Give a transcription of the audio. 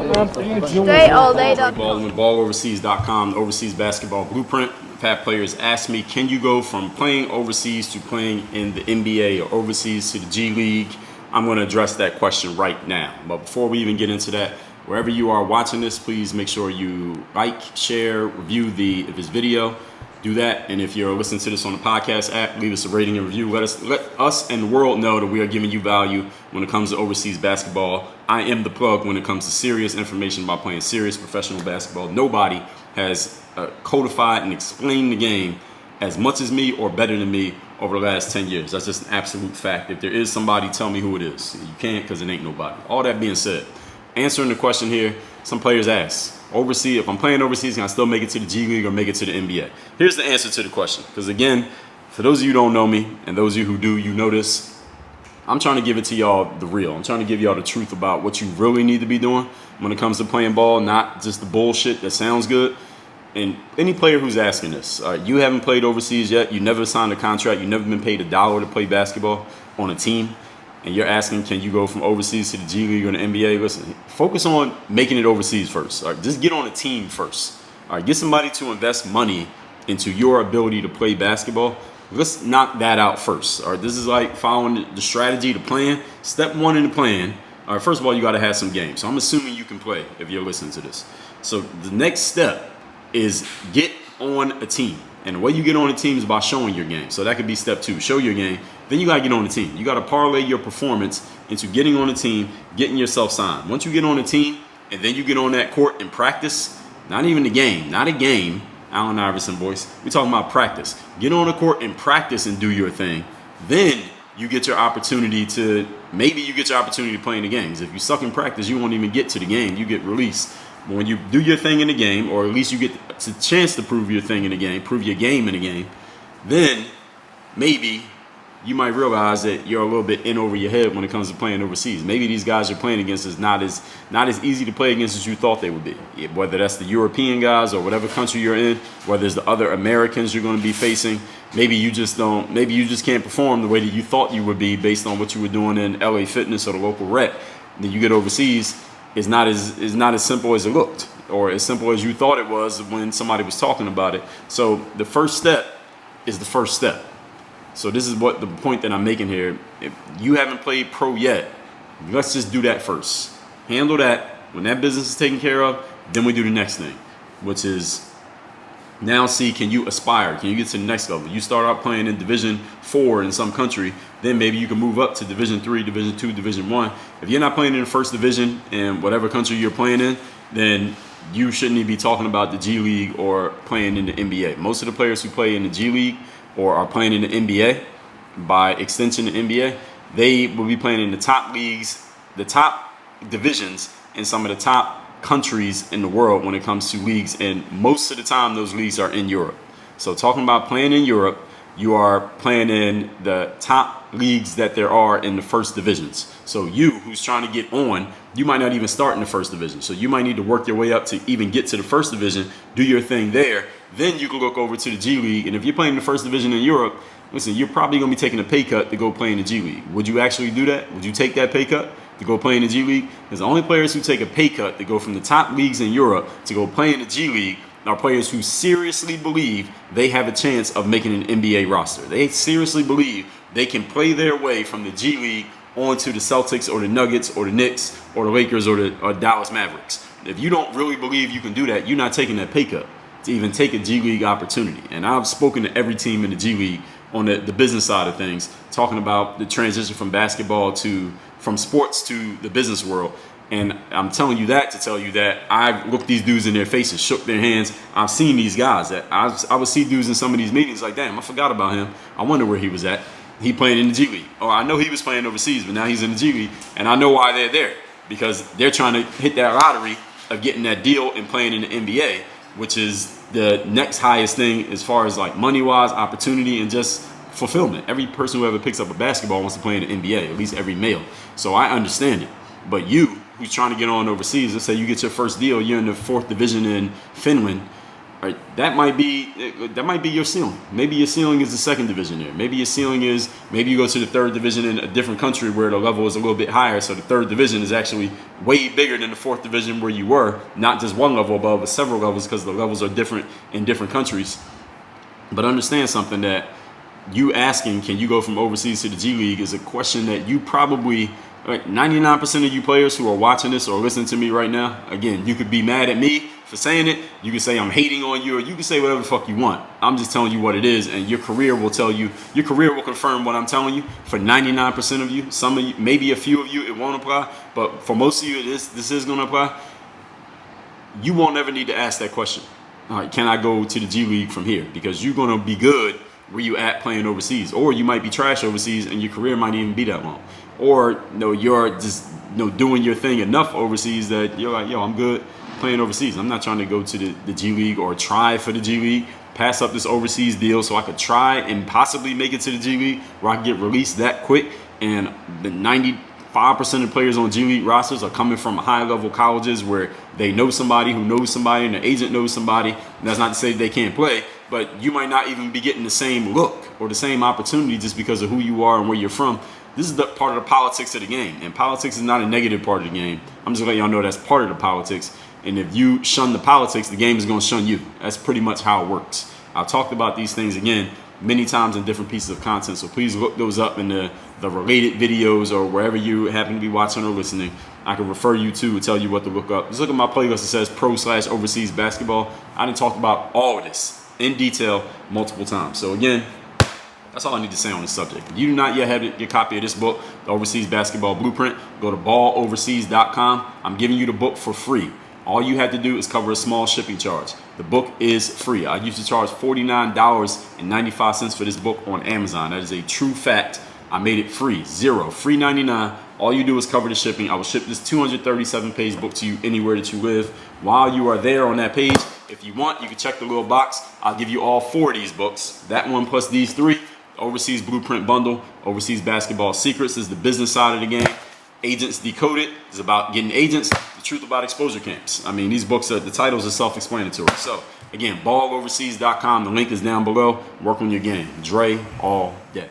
Dre all day. Dre Baldwin, balloverseas.com, Overseas Basketball Blueprint. I've had players ask me, can you go from playing overseas to playing in the NBA or overseas to the G League? I'm going to address that question right now. But before we even get into that, wherever you are watching this, please make sure you like, share, review this video. Do that. And if you're listening to this on the podcast app, leave us a rating and review. Let us and the world know that we are giving you value when it comes to overseas basketball. I am the plug when it comes to serious information about playing serious professional basketball. Nobody has codified and explained the game as much as me or better than me over the last 10 years. That's just an absolute fact. If there is somebody, tell me who it is. You can't, because it ain't nobody. All that being said, answering the question here, some players ask, overseas, if I'm playing overseas, can I still make it to the G League or make it to the NBA? Here's the answer to the question. Because again, for those of you who don't know me, and those of you who do, you know this, I'm trying to give it to y'all the real. I'm trying to give y'all the truth about what you really need to be doing when it comes to playing ball, not just the bullshit that sounds good. And any player who's asking this, you haven't played overseas yet, you never signed a contract, you never been paid $1 to play basketball on a team, and you're asking, can you go from overseas to the G League or the NBA? Listen, focus on making it overseas first. All right, just get on a team first. All right, get somebody to invest money into your ability to play basketball. Let's knock that out first. All right, this is like following the strategy, the plan. Step one in the plan. All right, first of all, you got to have some games. So I'm assuming you can play if you're listening to this. So the next step is get on a team. And the way you get on a team is by showing your game. So that could be step 2, show your game. Then you got to get on the team. You got to parlay your performance into getting on a team, getting yourself signed. Once you get on a team and then you get on that court and practice, not even the game, not a game, Allen Iverson boys, we're talking about practice. Get on the court and practice and do your thing. Then you get your opportunity to, maybe you get your opportunity to play in the games. If you suck in practice, you won't even get to the game. You get released. But when you do your thing in the game, or at least you get a chance to prove your thing in the game, prove your game in the game, then maybe you might realize that you're a little bit in over your head when it comes to playing overseas. Maybe these guys you're playing against is not as easy to play against as you thought they would be. Whether that's the European guys or whatever country you're in, whether it's the other Americans you're going to be facing, maybe you just can't perform the way that you thought you would be based on what you were doing in LA Fitness or the local rec. Then you get overseas, it's not as simple as it looked, or as simple as you thought it was when somebody was talking about it. So the first step is the first step. So this is what the point that I'm making here. If you haven't played pro yet, let's just do that first. Handle that. When that business is taken care of, then we do the next thing, which is now see, can you aspire? Can you get to the next level? You start out playing in Division 4 in some country, then maybe you can move up to Division 3, Division 2, Division 1. If you're not playing in the first division in whatever country you're playing in, then you shouldn't even be talking about the G League or playing in the NBA. Most of the players who play in the G League or are playing in the NBA, by extension the NBA, they will be playing in the top leagues, the top divisions in some of the top countries in the world when it comes to leagues, and most of the time those leagues are in Europe. So talking about playing in Europe, you are playing in the top leagues that there are in the first divisions. So you, who's trying to get on, you might not even start in the first division. So you might need to work your way up to even get to the first division, do your thing there. Then you can look over to the G League. And if you're playing the first division in Europe, listen, you're probably going to be taking a pay cut to go play in the G League. Would you actually do that? Would you take that pay cut to go play in the G League? Because the only players who take a pay cut to go from the top leagues in Europe to go play in the G League are players who seriously believe they have a chance of making an NBA roster. They seriously believe they can play their way from the G League onto the Celtics or the Nuggets or the Knicks or the Lakers or the Dallas Mavericks. If you don't really believe you can do that, you're not taking that pay cut to even take a G League opportunity. And I've spoken to every team in the G League on the business side of things, talking about the transition from basketball from sports to the business world. And I'm telling you that to tell you that I've looked these dudes in their faces, shook their hands. I've seen these guys that I would see dudes in some of these meetings like, damn, I forgot about him. I wonder where he was at. He playing in the G League. Or I know he was playing overseas, but now he's in the G League. And I know why they're there, because they're trying to hit that lottery of getting that deal and playing in the NBA, which is the next highest thing as far as like money-wise, opportunity, and just fulfillment. Every person who ever picks up a basketball wants to play in the NBA, at least every male. So I understand it. But you, who's trying to get on overseas, let's say you get your first deal, you're in the 4th division in Finland, right? That might be your ceiling. Maybe your ceiling is the second division there. Maybe your ceiling is, maybe you go to the third division in a different country where the level is a little bit higher. So the third division is actually way bigger than the fourth division where you were, not just one level above, but several levels, because the levels are different in different countries. But understand something, that you asking, can you go from overseas to the G League, is a question that you probably, 99% of you players who are watching this or listening to me right now, again, you could be mad at me for saying it. You can say I'm hating on you, or you can say whatever the fuck you want. I'm just telling you what it is, and your career will tell you, your career will confirm what I'm telling you. For 99% of you, some of you, maybe a few of you, it won't apply, but for most of you, this is going to apply. You won't ever need to ask that question. All right, can I go to the G League from here? Because you're going to be good where you at playing overseas, or you might be trash overseas and your career might even be that long, or you're just doing your thing enough overseas that you're like, yo, I'm good playing overseas. I'm not trying to go to the G League or try for the G League, pass up this overseas deal so I could try and possibly make it to the G League where I can get released that quick. And the 95% of players on G League rosters are coming from high-level colleges where they know somebody who knows somebody and the agent knows somebody. And that's not to say they can't play, but you might not even be getting the same look or the same opportunity just because of who you are and where you're from. This is the part of the politics of the game, and politics is not a negative part of the game. I'm just letting y'all know that's part of the politics. And if you shun the politics, the game is going to shun you. That's pretty much how it works. I've talked about these things again many times in different pieces of content, so please look those up in the related videos or wherever you happen to be watching or listening. I can refer you to and tell you what to look up. Just look at my playlist that says pro/overseas basketball. I done talked about all of this in detail multiple times. So again, that's all I need to say on this subject. If you do not yet have your copy of this book, The Overseas Basketball Blueprint, go to balloverseas.com. I'm giving you the book for free. All you have to do is cover a small shipping charge. The book is free. I used to charge $49.95 for this book on Amazon. That is a true fact. I made it free. Zero. Free 99. All you do is cover the shipping. I will ship this 237-page book to you anywhere that you live. While you are there on that page, if you want, you can check the little box. I'll give you all 4 of these books. That one plus these 3. Overseas Blueprint Bundle. Overseas Basketball Secrets is the business side of the game. Agents Decoded is about getting agents. The Truth About Exposure Camps. I mean, these books, the titles are self-explanatory. So, again, balloverseas.com. The link is down below. Work on your game. Dre all day.